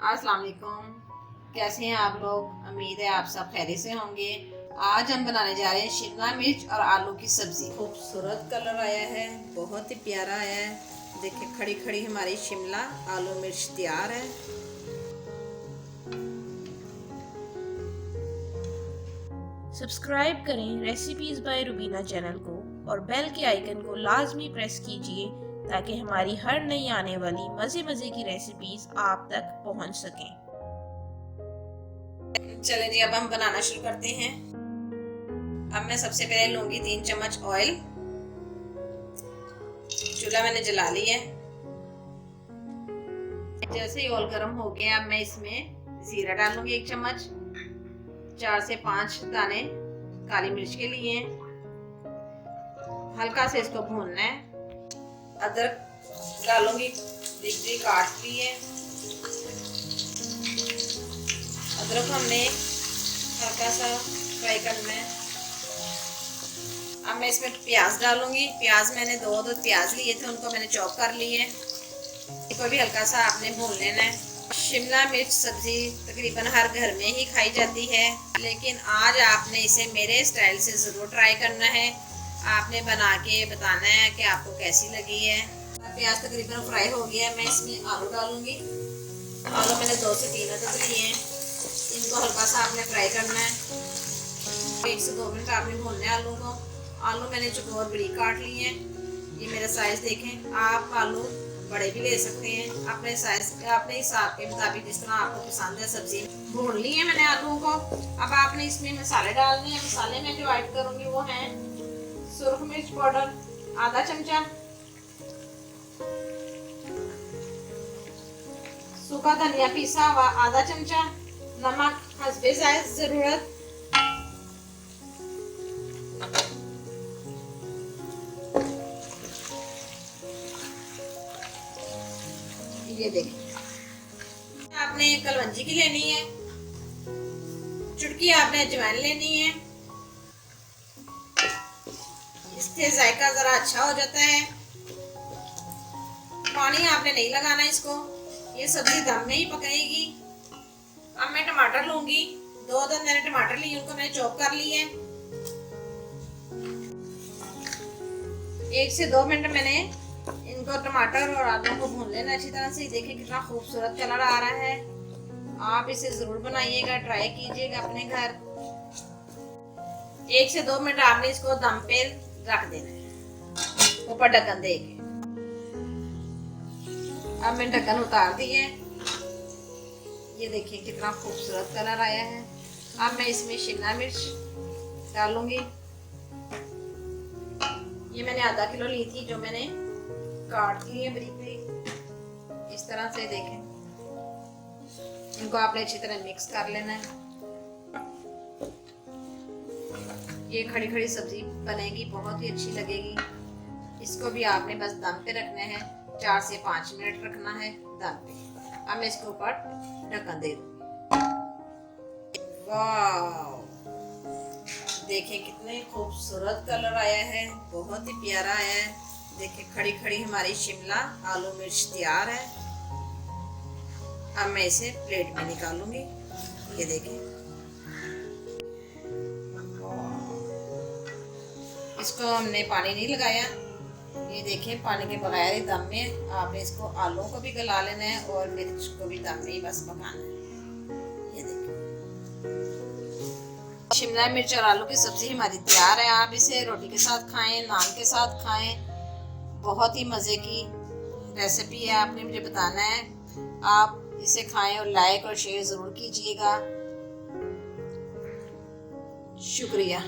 अस्सलाम वालेकुम। कैसे हैं आप लोग? उम्मीद है आप सब खैरियत से होंगे। आज हम बनाने जा रहे हैं शिमला मिर्च और आलू की सब्जी। खूबसूरत कलर आया है, बहुत ही प्यारा आया है। देखिए खड़ी खड़ी हमारी शिमला आलू मिर्च तैयार है। सब्सक्राइब करें रेसिपीज बाय रुबीना चैनल को और बेल के आइकन को लाजमी प्रेस कीजिए ताकि हमारी हर नई आने वाली मज़े मज़े की रेसिपीज आप तक पहुंच सकें। चलें जी, अब हम बनाना शुरू करते हैं। अब मैं सबसे पहले लूंगी 3 चम्मच ऑयल। चूल्हा मैंने जला लिया है। जैसे ही ऑयल गर्म हो गया, अब मैं इसमें जीरा डालूंगी 1 चम्मच। 4 से 5 दाने काली मिर्च के लिए। हल्का से इसको भूनना है। अदरक डालूंगी, बिग काट ली है। अदरक हमने हल्का सा फ्राई करना है। अब मैं इसमें प्याज डालूंगी। प्याज मैंने दो प्याज लिए थे, उनको मैंने चॉप कर लिए। इसको भी हल्का सा आपने भून लेना है। शिमला मिर्च सब्जी तकरीबन हर घर में ही खाई जाती है, लेकिन आज आपने इसे मेरे स्टाइल से ज़रूर ट्राई करना है। आपने बना के बताना है कि आपको कैसी लगी है। प्याज तकरीबन फ्राई हो गया है। मैं इसमें आलू डालूंगी। आलू मैंने 2 से 3 अदद लिए हैं। इनको हल्का सा आपने फ्राई करना है। 1 से 2 मिनट आपने भूनना है आलू को। आलू मैंने चौकोर बड़ी काट ली है। ये मेरा साइज देखें। आप आलू बड़े भी ले सकते हैं, अपने साइज अपने हिसाब के मुताबिक जिस तरह आपको पसंद है। सब्जी भून ली है मैंने आलू को। अब आपने इसमें मसाले डालने हैं। मसाले में जो ऐड करूंगी वो है सुरख मिर्च पाउडर आधा चमचा, सूखा धनिया पीसा हुआ आधा चमचा, नमक हस्बे ज़रूरत, ये देखिए। आपने कलवंजी की लेनी है, चुटकी आपने अजवाइन लेनी है। इससे जायका जरा अच्छा हो जाता है। पानी आपने नहीं लगाना इसको, ये सब्जी दम में ही पकाएगी। अब मैं टमाटर लूंगी। 2 मैंने टमाटर लिए, उनको मैंने चॉप कर लिए। 1 से 2 मिनट मैंने इनको टमाटर और आलू को भून लेना अच्छी तरह से। देखिए कितना खूबसूरत कलर आ रहा है। आप इसे जरूर बनाइएगा, ट्राई कीजिएगा अपने घर। 1 से 2 मिनट आपने इसको दम पे रख देना है, ऊपर ढक्कन देके। अब मैंने ढक्कन उतार दिए। ये देखिए कितना खूबसूरत कलर आया है। अब मैं इसमें शिमला मिर्च डालूंगी। ये मैंने आधा किलो ली थी, जो मैंने काट ली है बारीक बारीक इस तरह से। देखें, इनको आपने अच्छी तरह मिक्स कर लेना है। ये खड़ी खड़ी सब्जी बनेगी, बहुत ही अच्छी लगेगी। इसको भी आपने बस दम पे रखना है। 4 से 5 मिनट रखना है दम पे। अब मैं इसके ऊपर ढक्कन दे दूंगी। वाह, देखिए कितने खूबसूरत कलर आया है, बहुत ही प्यारा आया है। देखिए खड़ी खड़ी हमारी शिमला आलू मिर्च तैयार है। अब मैं इसे प्लेट में निकालूंगी। ये देखें, इसको हमने पानी नहीं लगाया। ये देखें पानी के बगैर ही दम में आपने इसको आलू को भी गला लेना है और मिर्च को भी दम में ही बस पकाना है। ये देखें, शिमला मिर्च और आलू की सब्जी हमारी तैयार है। आप इसे रोटी के साथ खाएं, नान के साथ खाएं। बहुत ही मज़े की रेसिपी है, आपने मुझे बताना है। आप इसे खाएं और लाइक और शेयर ज़रूर कीजिएगा। शुक्रिया।